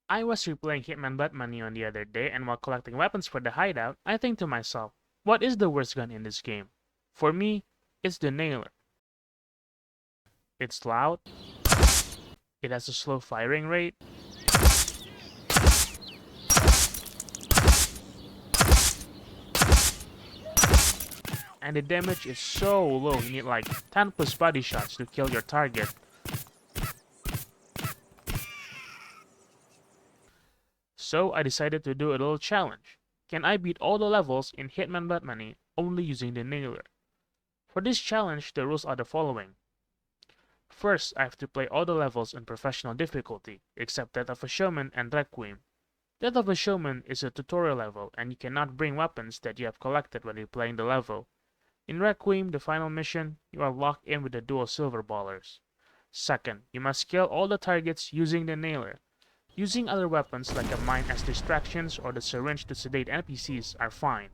I was replaying Hitman Batman Neon the other day, and while collecting weapons for the hideout, I think to myself, what is the worst gun in this game? For me, it's the Nailer. It's loud, it has a slow firing rate, and the damage is so low you need like 10 plus body shots to kill your target. So I decided to do a little challenge. Can I beat all the levels in Hitman Batman only using the Nailer? For this challenge, the rules are the following. First, I have to play all the levels in professional difficulty, except that of a showman and Requiem. That of a showman is a tutorial level, and you cannot bring weapons that you have collected when you're playing the level. In Requiem, the final mission, you are locked in with the dual silver ballers. Second, you must kill all the targets using the Nailer. Using other weapons like a mine as distractions or the syringe to sedate NPCs are fine.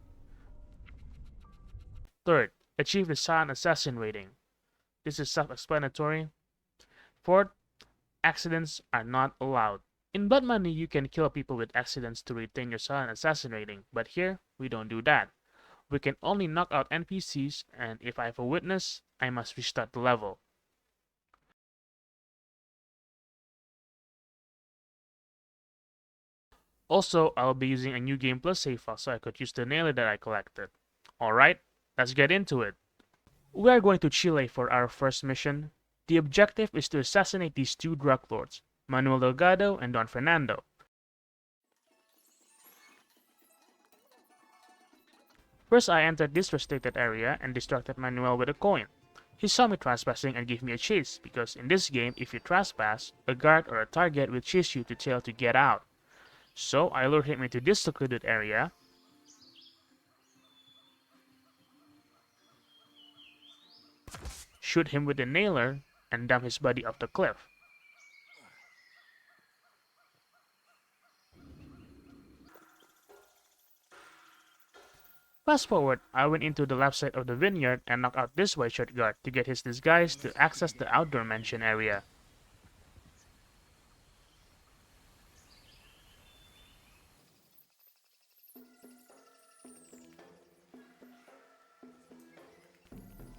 Third, achieve the silent assassin rating. This is self-explanatory. Fourth, accidents are not allowed. In Blood Money, you can kill people with accidents to retain your silent assassin rating, but here, we don't do that. We can only knock out NPCs, and if I have a witness, I must restart the level. Also, I'll be using a new Game Plus save file so I could use the nailer that I collected. Alright, let's get into it. We are going to Chile for our first mission. The objective is to assassinate these two drug lords, Manuel Delgado and Don Fernando. First, I entered this restricted area and distracted Manuel with a coin. He saw me trespassing and gave me a chase, because in this game, if you trespass, a guard or a target will chase you to tell to get out. So I lured him into this secluded area, shoot him with a nailer, and dump his body off the cliff. Fast forward, I went into the left side of the vineyard and knocked out this white shirt guard to get his disguise to access the outdoor mansion area.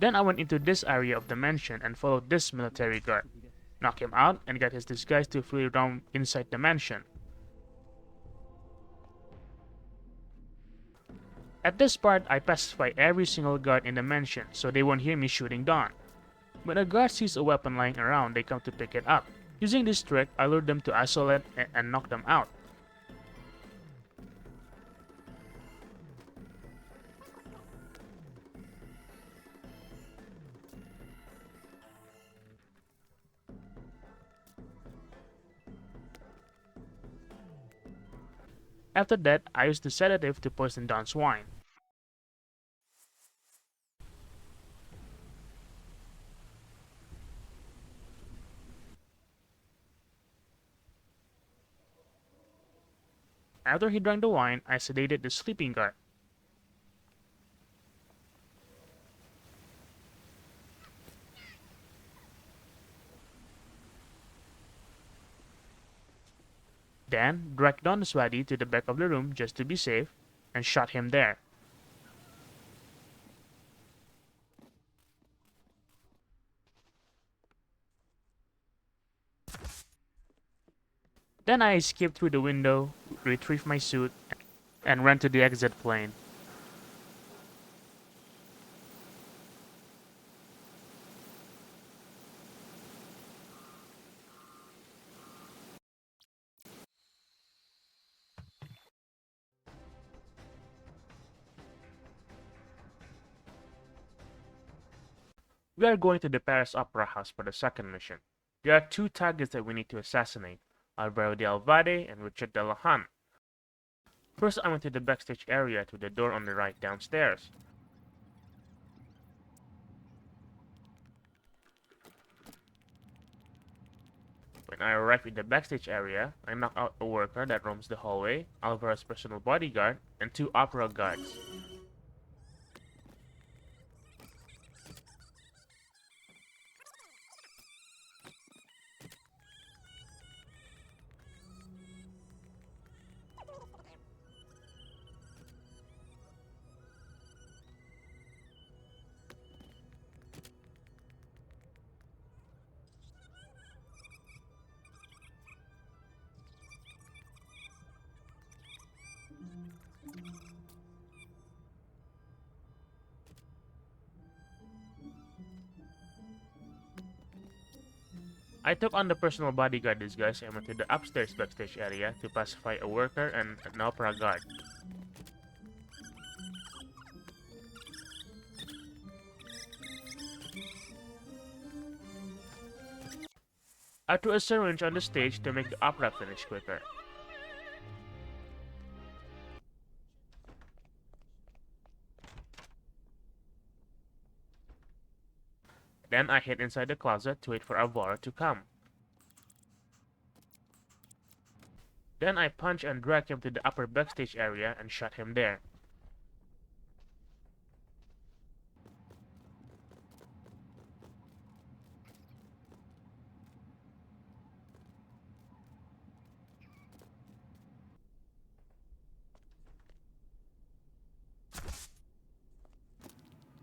Then I went into this area of the mansion and followed this military guard, knock him out and get his disguise to freely roam inside the mansion. At this part, I pacify every single guard in the mansion so they won't hear me shooting Don. When a guard sees a weapon lying around, they come to pick it up. Using this trick, I lure them to isolate and knock them out. After that, I used the sedative to poison Don's wine. After he drank the wine, I sedated the sleeping guard. Then, dragged Don's body to the back of the room just to be safe, and shot him there. Then I escaped through the window, retrieved my suit, and ran to the exit plane. We are going to the Paris Opera House for the second mission. There are two targets that we need to assassinate, Alvaro de Alvade and Richard de la Han. First, I went to the backstage area to the door on the right downstairs. When I arrived in the backstage area, I knocked out a worker that roams the hallway, Alvaro's personal bodyguard, and two opera guards. I took on the personal bodyguard disguise and went to the upstairs backstage area to pacify a worker and an opera guard. I threw a syringe on the stage to make the opera finish quicker. Then I hid inside the closet to wait for Alvaro to come. Then I punched and dragged him to the upper backstage area and shot him there.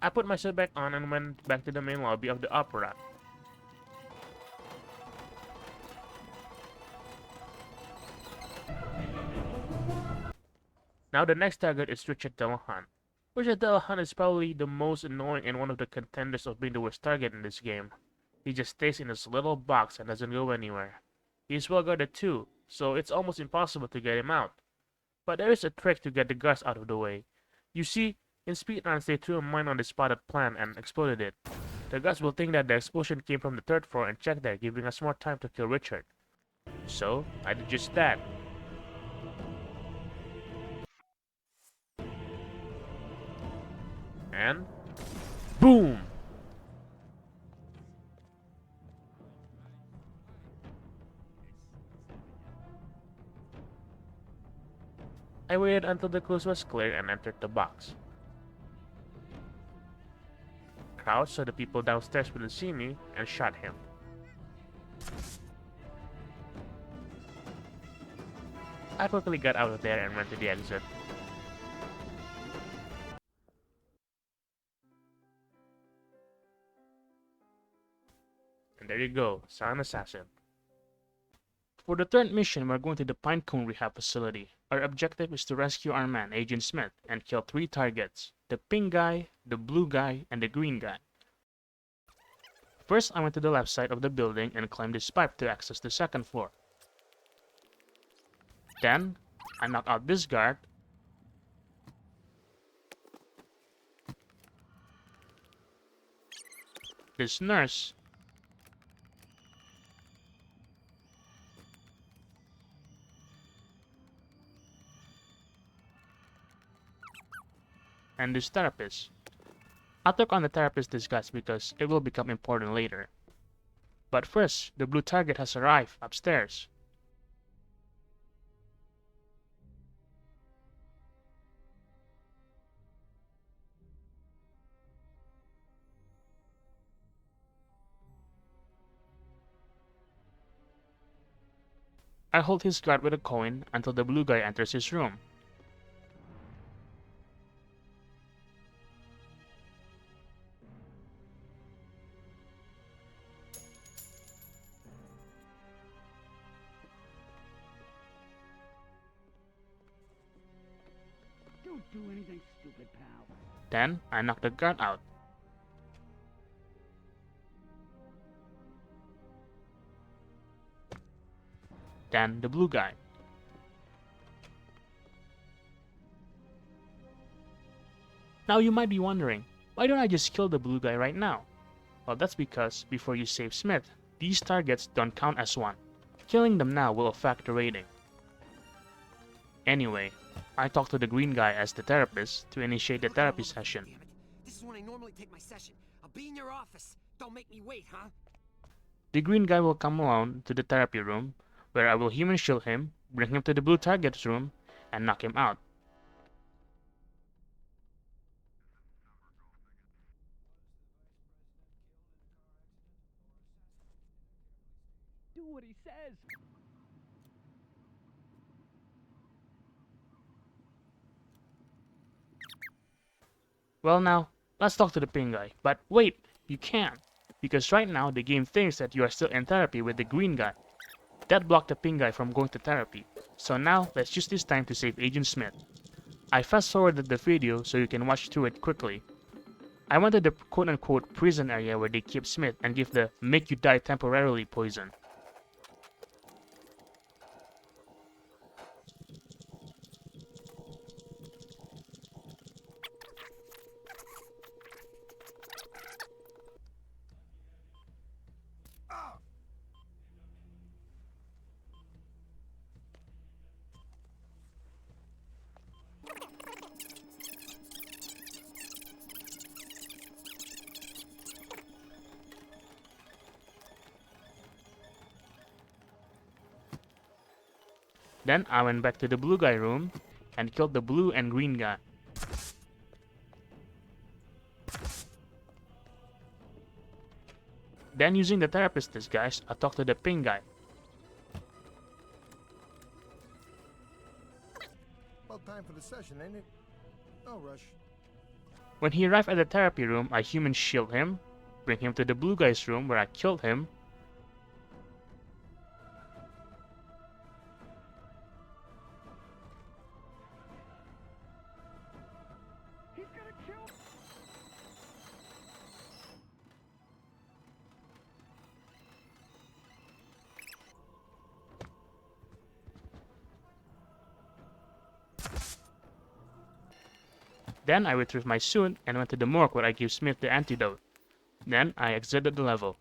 I put my suit back on and went back to the main lobby of the opera. Now the next target is Richard Delahan. Richard Delahan is probably the most annoying and one of the contenders of being the worst target in this game. He just stays in his little box and doesn't go anywhere. He's well guarded too, so it's almost impossible to get him out. But there is a trick to get the guards out of the way. You see, in speedruns they threw a mine on the spotted plant and exploded it. The guards will think that the explosion came from the third floor and check there, giving us more time to kill Richard. So, I did just that. And boom! I waited until the coast was clear and entered the box. Crouched so the people downstairs wouldn't see me and shot him. I quickly got out of there and went to the exit. And there you go, Silent Assassin. For the third mission, we're going to the Pinecone Rehab Facility. Our objective is to rescue our man, Agent Smith, and kill 3 targets: the pink guy, the blue guy, and the green guy. First, I went to the left side of the building and climbed this pipe to access the second floor. Then, I knocked out this guard, this nurse, and this therapist. I took on the therapist disguise because it will become important later. But first, the blue target has arrived upstairs. I hold his guard with a coin until the blue guy enters his room. Don't do anything stupid, pal. Then, I knock the guard out. Then, the blue guy. Now you might be wondering, why don't I just kill the blue guy right now? Well, that's because before you save Smith, these targets don't count as one. Killing them now will affect the rating. Anyway, I talked to the green guy as the therapist to initiate the therapy session. Damn it. This is when I normally take my session. I'll be in your office. Don't make me wait, huh? The green guy will come alone to the therapy room, where I will human shield him, bring him to the blue target's room, and knock him out. Do what he says. Well now, let's talk to the pink guy. But wait, you can't. Because right now the game thinks that you are still in therapy with the green guy. That blocked the pink guy from going to therapy. So now, let's use this time to save Agent Smith. I fast forwarded the video so you can watch through it quickly. I went to the quote-unquote prison area where they keep Smith and give the make you die temporarily poison. Then I went back to the blue guy room and killed the blue and green guy. Then using the therapist disguise, I talked to the pink guy. About time for the session, ain't it? No rush. When he arrived at the therapy room, I human shield him, bring him to the blue guy's room where I killed him. He's gonna kill. Then I retrieved my suit and went to the morgue where I gave Smith the antidote. Then I exited the level.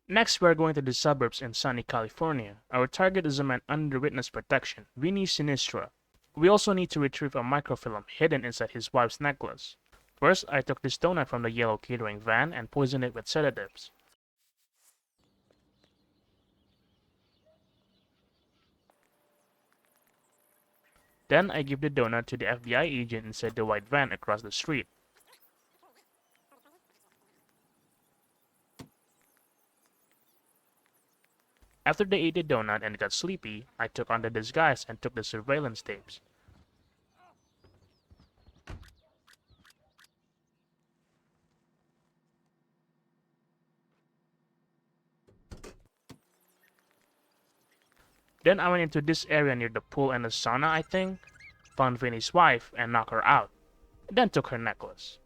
Next, we are going to the suburbs in sunny California. Our target is a man under witness protection, Vinny Sinistra. We also need to retrieve a microfilm hidden inside his wife's necklace. First, I took this donut from the yellow catering van and poisoned it with sedatives. Then I give the donut to the FBI agent inside the white van across the street. After they ate the donut and got sleepy, I took on the disguise and took the surveillance tapes. Then I went into this area near the pool and the sauna, I think, found Vinny's wife and knocked her out, then took her necklace.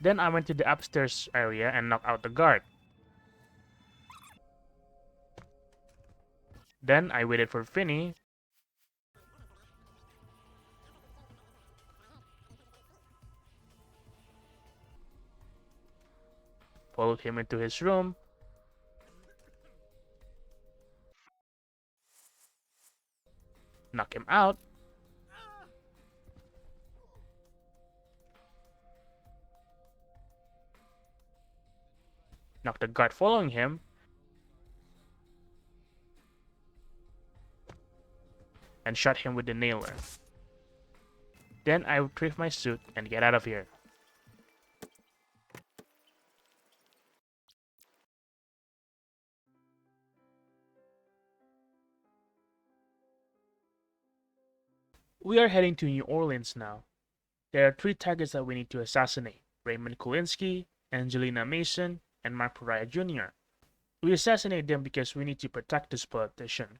Then I went to the upstairs area and knocked out the guard. Then I waited for Vinny, followed him into his room, knocked him out, knocked the guard following him, and shot him with the nailer. Then I retrieve my suit and get out of here. We are heading to New Orleans now. There are 3 targets that we need to assassinate: Raymond Kulinski, Angelina Mason, and Mark Pariah Jr. We assassinate them because we need to protect this politician.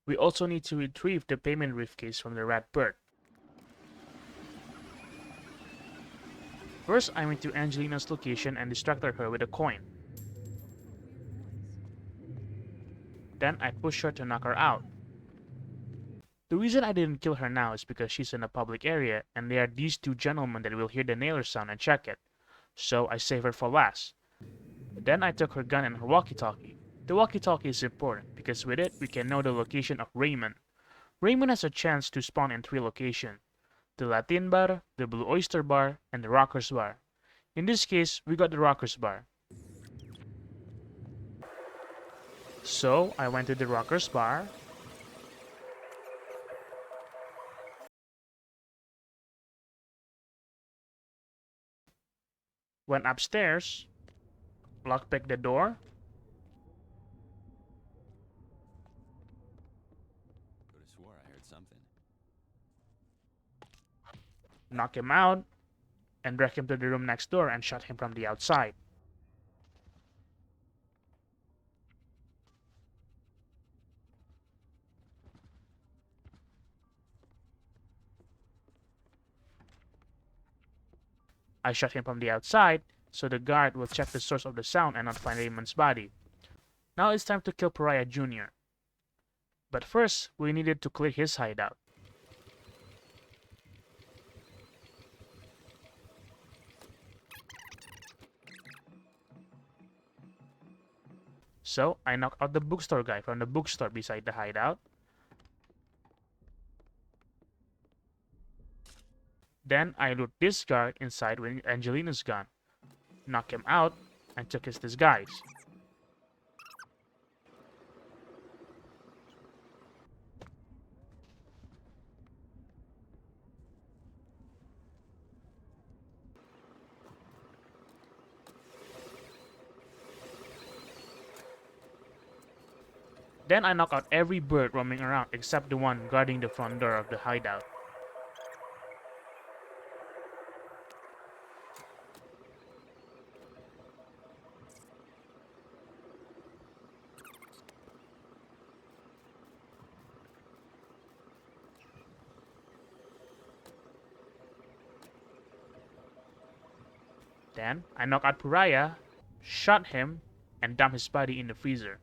We also need to retrieve the payment briefcase from the rat bird. First, I went to Angelina's location and distracted her with a coin. Then I pushed her to knock her out. The reason I didn't kill her now is because she's in a public area and there are these 2 gentlemen that will hear the nailer sound and check it. So I saved her for last. Then I took her gun and her walkie-talkie. The walkie-talkie is important because with it we can know the location of Raymond. Raymond has a chance to spawn in 3 locations: the Latin bar, the Blue Oyster bar, and the Rockers bar. In this case, we got the Rockers bar. So I went to the Rockers bar, Went upstairs, lockpicked the door, Could've swore I heard something. knocked him out, and dragged him to the room next door and shot him from the outside. I shot him from the outside, so the guard will check the source of the sound and not find Raymond's body. Now it's time to kill Pariah Jr. But first, we needed to clear his hideout. So, I knocked out the bookstore guy from the bookstore beside the hideout. Then I loot this guard inside when Angelina's gone, knock him out, and took his disguise. Then I knock out every bird roaming around except the one guarding the front door of the hideout. Then I knock out Pariah, shot him, and dump his body in the freezer.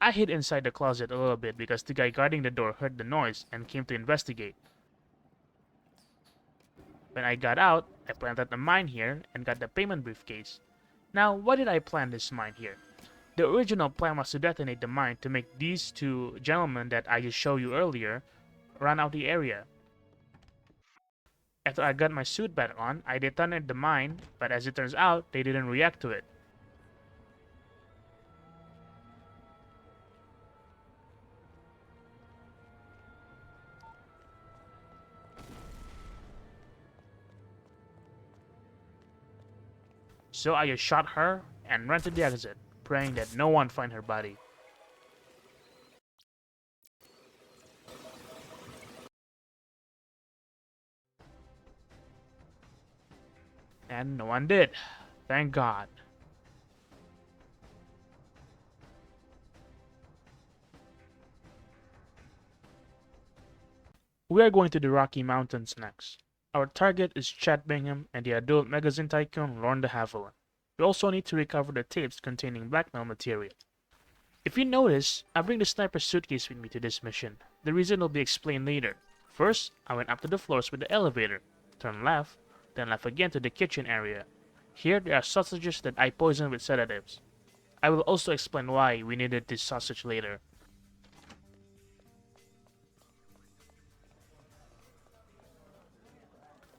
I hid inside the closet a little bit because the guy guarding the door heard the noise and came to investigate. When I got out, I planted a mine here and got the payment briefcase. Now, why did I plant this mine here? The original plan was to detonate the mine to make these two gentlemen that I just showed you earlier run out the area. After I got my suit back on, I detonated the mine, but as it turns out, they didn't react to it. So I just shot her and ran to the exit, praying that no one find her body. And no one did. Thank God. We are going to the Rocky Mountains next. Our target is Chad Bingham and the adult magazine tycoon Lorne de Havilland. We also need to recover the tapes containing blackmail material. If you notice, I bring the sniper suitcase with me to this mission. The reason will be explained later. First, I went up to the floors with the elevator, turned left, then left again to the kitchen area. Here there are sausages that I poisoned with sedatives. I will also explain why we needed this sausage later.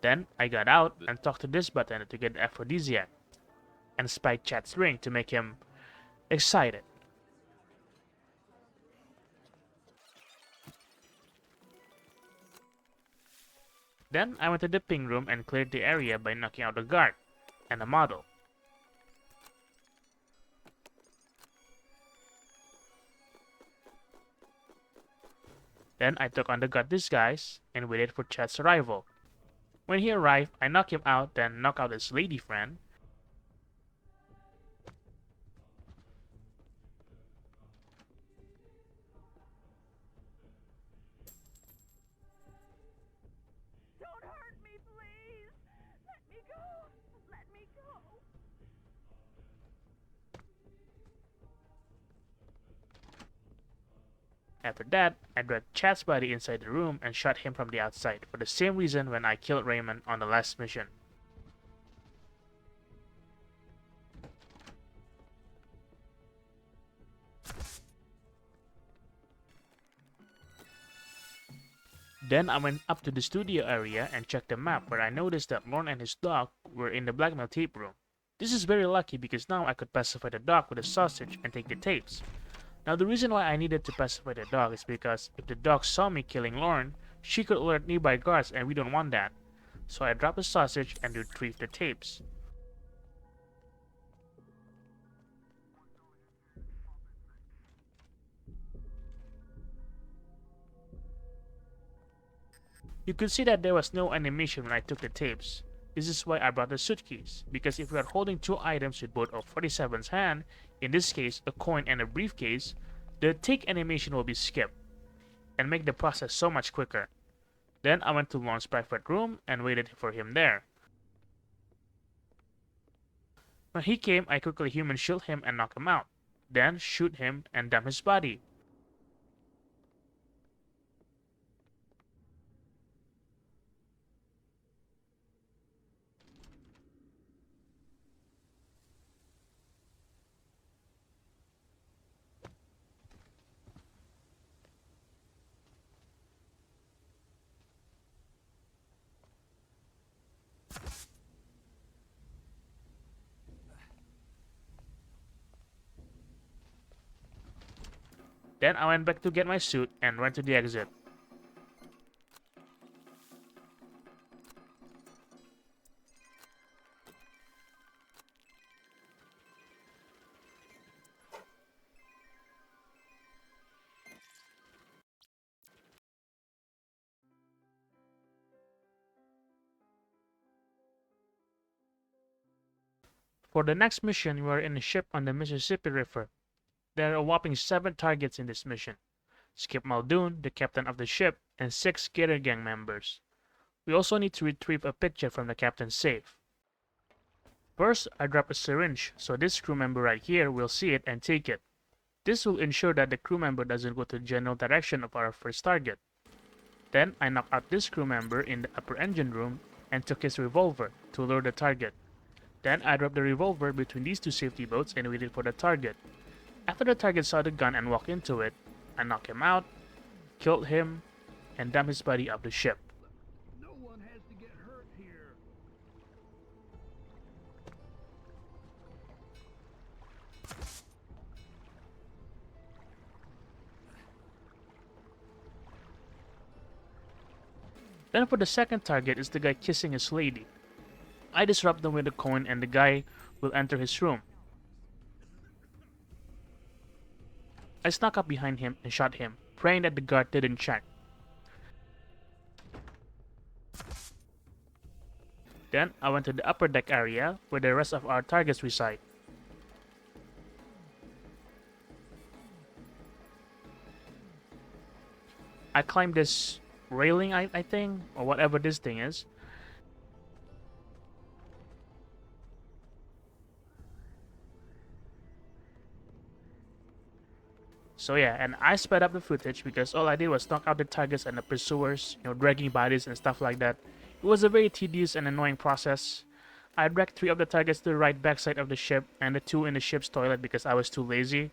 Then I got out and talked to this bartender to get the aphrodisiac, and spiked Chad's ring to make him excited. Then I went to the ping room and cleared the area by knocking out a guard and a model. Then I took on the god disguise and waited for Chad's arrival. When he arrived, I knocked him out, then knocked out his lady friend. Don't hurt me, please. Let me go. Let me go. After that, I dragged Chad's body inside the room and shot him from the outside for the same reason when I killed Raymond on the last mission. Then I went up to the studio area and checked the map where I noticed that Lorne and his dog were in the blackmail tape room. This is very lucky because now I could pacify the dog with a sausage and take the tapes. Now the reason why I needed to pacify the dog is because if the dog saw me killing Lauren, she could alert nearby guards and we don't want that. So I dropped the sausage and retrieved the tapes. You could see that there was no animation when I took the tapes. This is why I brought the suitcase, because if we are holding two items with both of 47's hand, in this case a coin and a briefcase, the take animation will be skipped, and make the process so much quicker. Then I went to Lorne's private room and waited for him there. When he came, I quickly human shield him and knock him out, then shoot him and dump his body. Then I went back to get my suit and went to the exit. For the next mission, we are in a ship on the Mississippi River. There are a whopping 7 targets in this mission. Skip Muldoon, the captain of the ship, and 6 Gator Gang members. We also need to retrieve a picture from the captain's safe. First, I drop a syringe, so this crew member right here will see it and take it. This will ensure that the crew member doesn't go to the general direction of our first target. Then, I knocked out this crew member in the upper engine room and took his revolver to lure the target. Then, I dropped the revolver between these two safety boats and waited for the target. After the target saw the gun and walked into it, I knocked him out, killed him, and dumped his body off the ship. No one has to get hurt here. Then for the second target is the guy kissing his lady. I disrupt them with a coin and the guy will enter his room. I snuck up behind him and shot him, praying that the guard didn't check. Then I went to the upper deck area where the rest of our targets reside. I climbed this railing, I think, or whatever this thing is. So yeah, and I sped up the footage because all I did was knock out the targets and the pursuers, dragging bodies and stuff like that. It was a very tedious and annoying process. I dragged 3 of the targets to the right backside of the ship and the 2 in the ship's toilet because I was too lazy.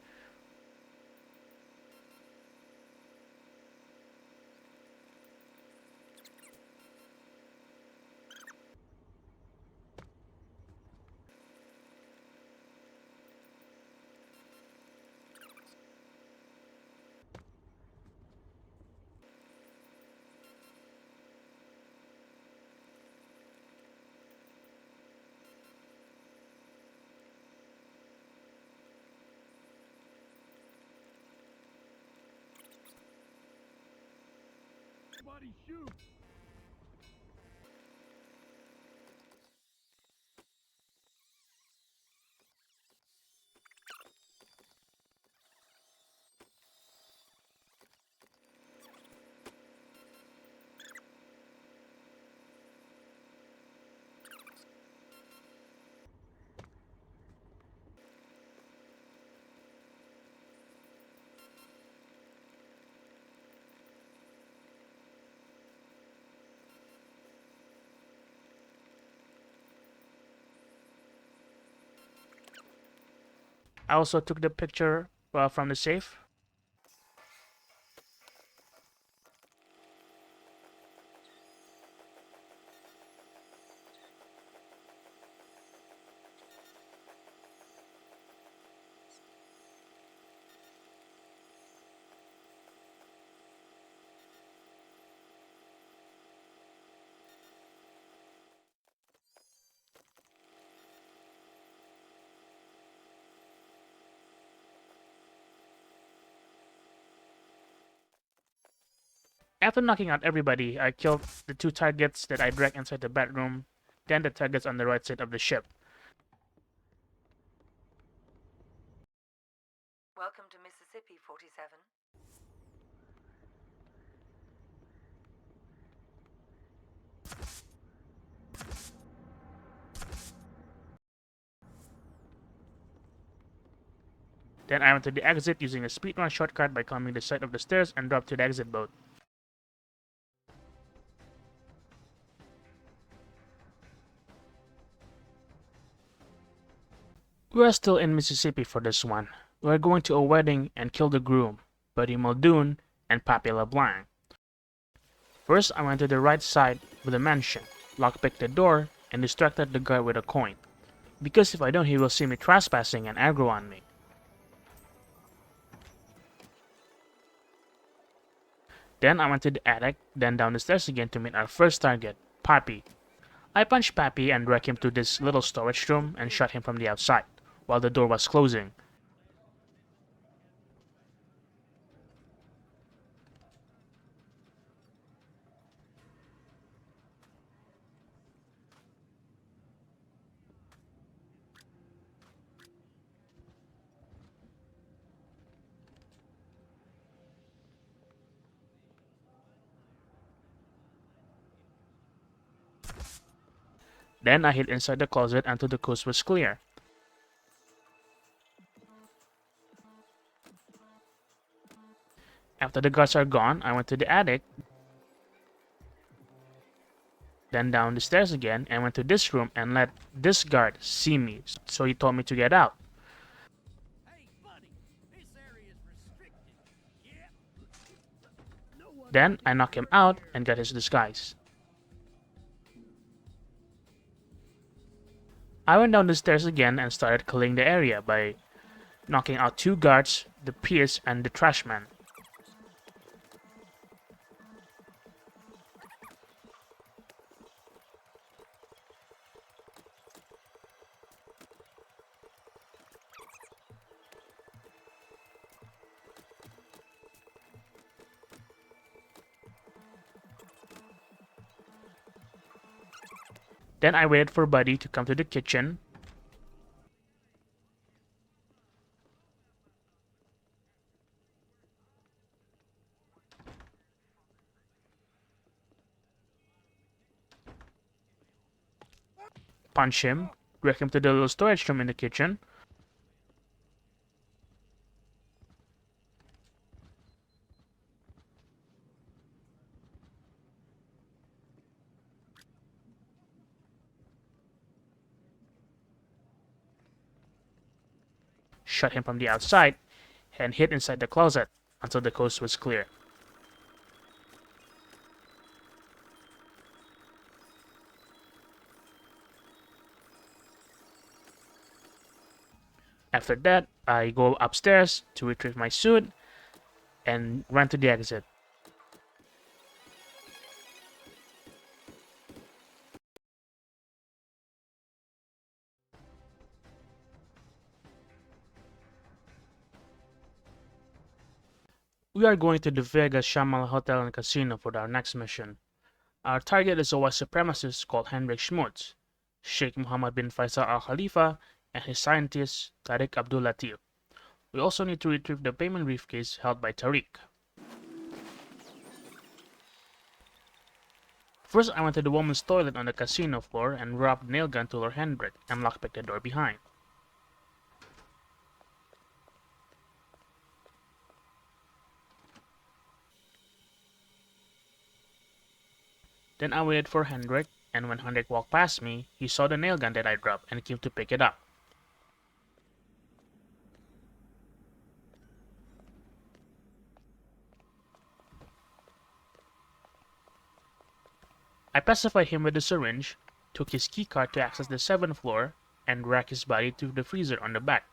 Somebody shoot! I also took the picture from the safe. After knocking out everybody, I killed the 2 targets that I dragged inside the bedroom, then the targets on the right side of the ship. Welcome to Mississippi, 47. Then I went to the exit using a speedrun shortcut by climbing the side of the stairs and dropped to the exit boat. We're still in Mississippi for this one. We're going to a wedding and kill the groom, Buddy Muldoon and Papi LeBlanc. First, I went to the right side of the mansion, lockpicked the door, and distracted the guard with a coin, because if I don't he will see me trespassing and aggro on me. Then I went to the attic, then down the stairs again to meet our first target, Papi. I punched Papi and dragged him to this little storage room and shot him from the outside, while the door was closing. Then I hid inside the closet until the coast was clear. After the guards are gone, I went to the attic, then down the stairs again and went to this room and let this guard see me, so he told me to get out. Hey, buddy, this area is restricted. Yeah. No one Then I knocked him out and got his disguise. I went down the stairs again and started clearing the area by knocking out 2 guards, the priest, and the trash man. Then I waited for Buddy to come to the kitchen. Punch him, drag him to the little storage room in the kitchen. Shot him from the outside, and hid inside the closet until the coast was clear. After that, I go upstairs to retrieve my suit and run to the exit. We are going to the Vegas Shamal Hotel and Casino for our next mission. Our target is a white supremacist called Hendrik Schmutz, Sheikh Mohammed bin Faisal Al Khalifa, and his scientist Tariq Abdul Latif. We also need to retrieve the payment briefcase held by Tariq. First, I went to the woman's toilet on the casino floor and robbed the nail gun to Lord Hendrik and lockpicked the door behind. Then I waited for Hendrik, and when Hendrik walked past me, he saw the nail gun that I dropped and came to pick it up. I pacified him with a syringe, took his keycard to access the 7th floor, and dragged his body to the freezer on the back.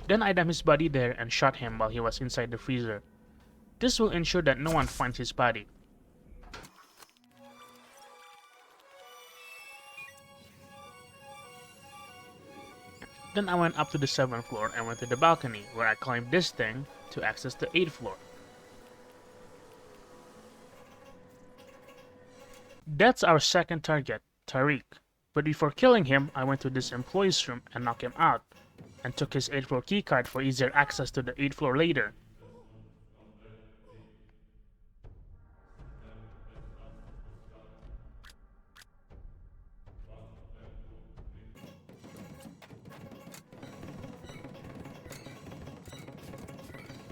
Then I dumped his body there and shot him while he was inside the freezer. This will ensure that no one finds his body. Then I went up to the 7th floor and went to the balcony, where I climbed this thing to access the 8th floor. That's our second target, Tariq. But before killing him, I went to this employee's room and knocked him out, and took his 8th floor keycard for easier access to the 8th floor later.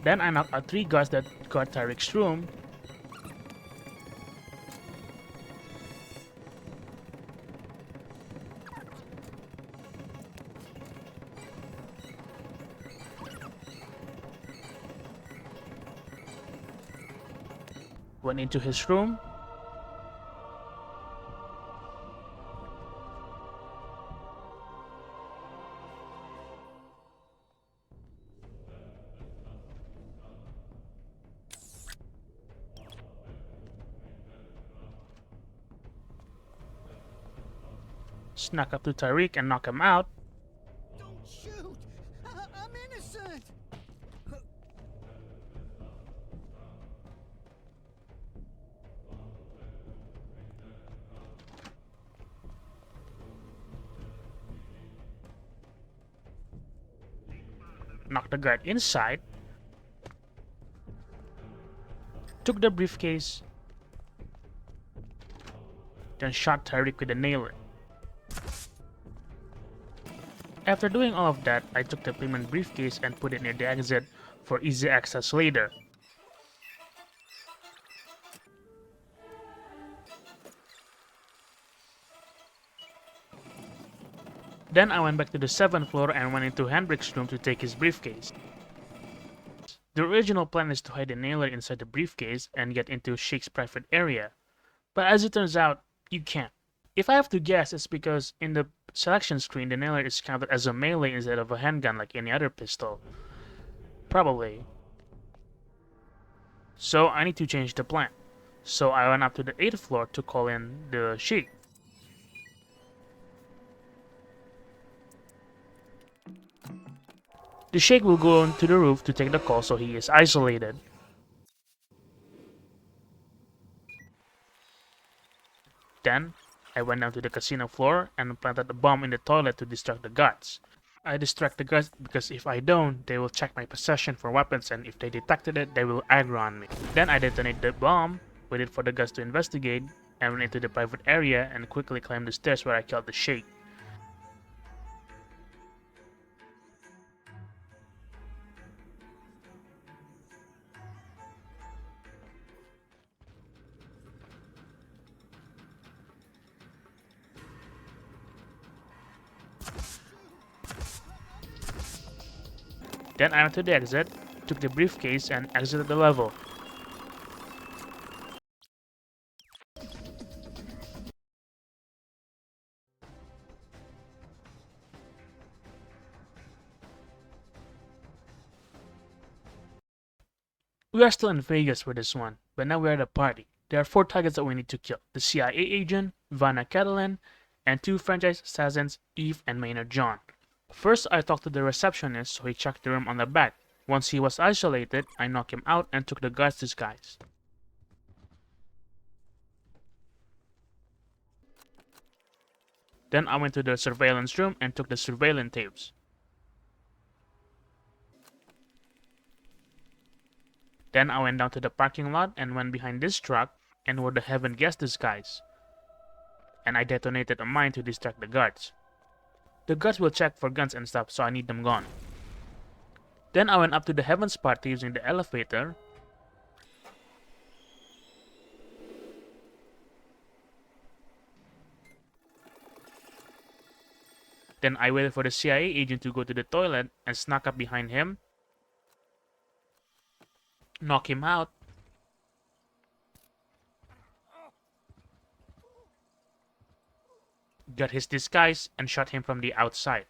Then I knocked out 3 guards that guard Tariq's room, went into his room, snuck up to Tariq and knocked him out, Don't shoot! I'm innocent! knocked the guard inside, took the briefcase, then shot Tariq with a nailer. After doing all of that, I took the payment briefcase and put it near the exit for easy access later. Then I went back to the 7th floor and went into Hendrik's room to take his briefcase. The original plan is to hide the nailer inside the briefcase and get into Shake's private area, but as it turns out, you can't. If I have to guess, it's because in the selection screen the nailer is counted as a melee instead of a handgun like any other pistol. Probably. So I need to change the plan. So I went up to the 8th floor to call in the Sheik. The Sheik will go onto the roof to take the call, so he is isolated. Then, I went down to the casino floor and planted a bomb in the toilet to distract the guards. I distract the guards because if I don't, they will check my possession for weapons, and if they detected it, they will aggro on me. Then I detonate the bomb, waited for the guards to investigate, and went into the private area and quickly climbed the stairs where I killed the Sheik. Then I went to the exit, took the briefcase, and exited the level. We are still in Vegas for this one, but now we are at a party. There are 4 targets that we need to kill: the CIA agent, Vanna Catalan, and 2 franchise assassins, Eve and Maynard John. First, I talked to the receptionist, so he checked the room on the back. Once he was isolated, I knocked him out and took the guard's disguise. Then I went to the surveillance room and took the surveillance tapes. Then I went down to the parking lot and went behind this truck and wore the Heaven Guest disguise. And I detonated a mine to distract the guards. The guards will check for guns and stuff, so I need them gone. Then I went up to the Heaven's party using the elevator. Then I waited for the CIA agent to go to the toilet and snuck up behind him, knock him out, got his disguise, and shot him from the outside.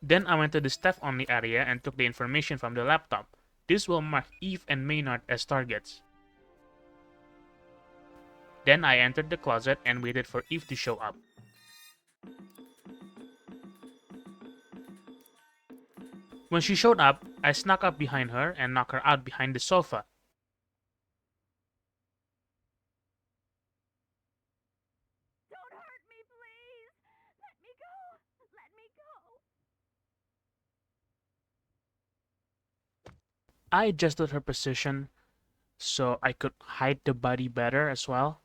Then I went to the staff-only area and took the information from the laptop. This will mark Eve and Maynard as targets. Then I entered the closet and waited for Eve to show up. When she showed up, I snuck up behind her and knocked her out behind the sofa. Don't hurt me, please! Let me go! Let me go! I adjusted her position so I could hide the body better as well.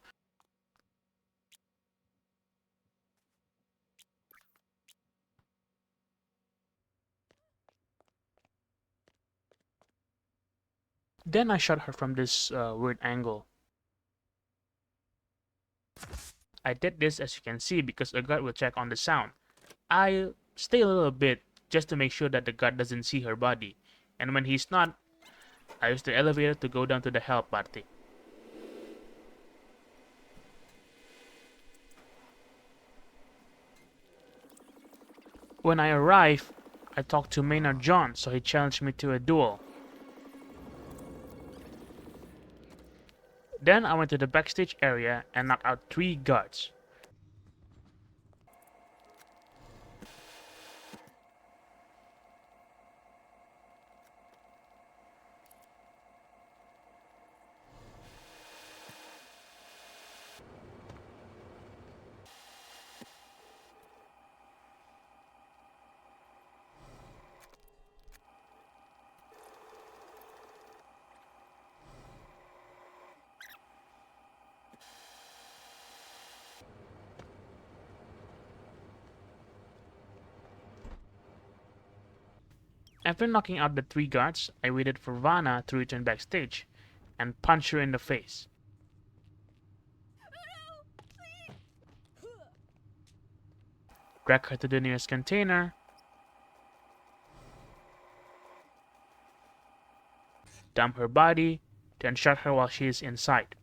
Then I shot her from this weird angle. I did this, as you can see, because a guard will check on the sound. I stay a little bit just to make sure that the guard doesn't see her body. And when he's not, I use the elevator to go down to the help party. When I arrive, I talked to Maynard John, so he challenged me to a duel. Then I went to the backstage area and knocked out 3 guards. After knocking out the 3 guards, I waited for Vanna to return backstage and punch her in the face. Drag her to the nearest container, dump her body, then shot her while she is inside.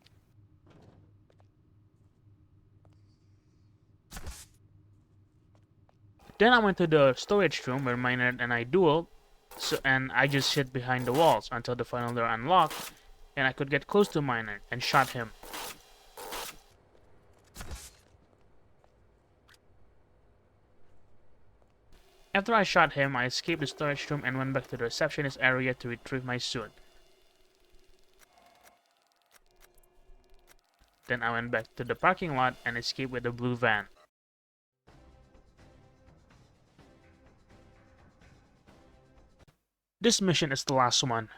Then I went to the storage room where Maynard and I dueled, and I just hid behind the walls until the final door unlocked and I could get close to Maynard and shot him. After I shot him, I escaped the storage room and went back to the receptionist area to retrieve my suit. Then I went back to the parking lot and escaped with the blue van. This mission is the last one.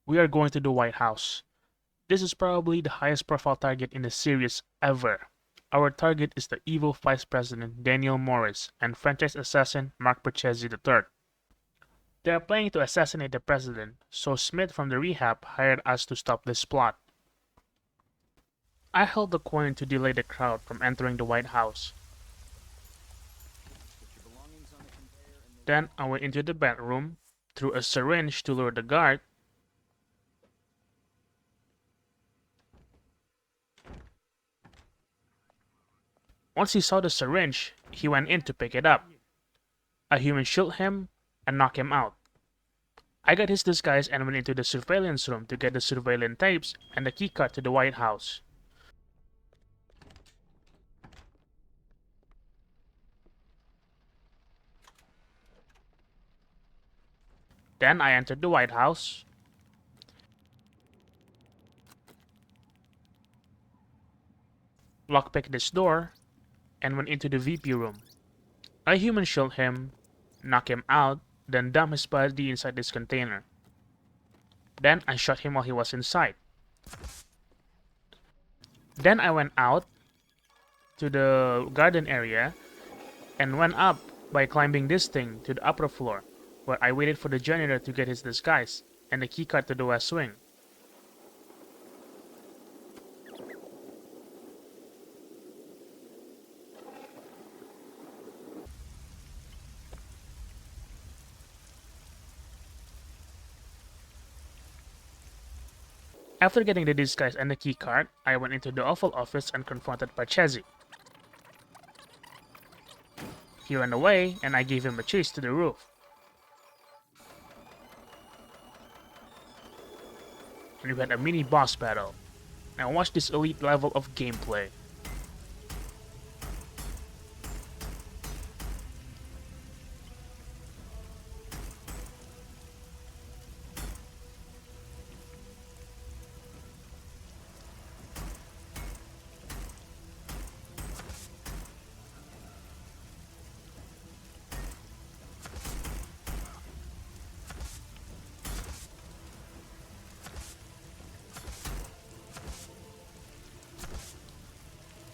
We are going to the White House. This is probably the highest profile target in the series ever. Our target is the evil Vice President Daniel Morris and franchise assassin Mark Perchesi III. They are planning to assassinate the president, so Smith from the rehab hired us to stop this plot. I held the coin to delay the crowd from entering the White House. Then I went into the bedroom, threw a syringe to lure the guard, once he saw the syringe, he went in to pick it up. A human shot him and knocked him out. I got his disguise and went into the surveillance room to get the surveillance tapes and the keycard to the White House. Then I entered the White House, lockpicked this door, and went into the VP room. A human shot him, knocked him out, then dumped his body inside this container. Then I shot him while he was inside. Then I went out to the garden area and went up by climbing this thing to the upper floor, where I waited for the janitor to get his disguise and the keycard to the West Wing. After getting the disguise and the keycard, I went into the Oval Office and confronted Perchesi. He ran away, and I gave him a chase to the roof. and we had a mini boss battle. Now watch this elite level of gameplay.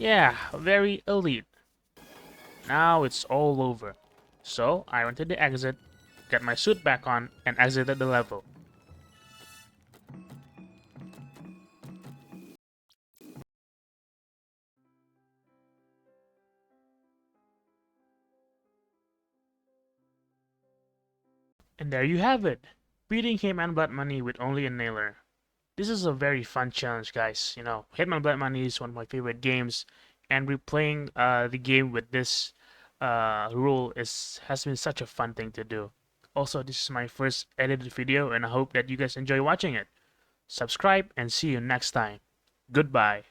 Yeah, very elite. Now it's all over. So I went to the exit, got my suit back on, and exited the level. And there you have it! Beating Hitman Blood Money with only a nailer. This is a very fun challenge, guys. You know, Hitman Blood Money is one of my favorite games, and replaying the game with this rule has been such a fun thing to do. Also, this is my first edited video, and I hope that you guys enjoy watching it. Subscribe, and see you next time. Goodbye.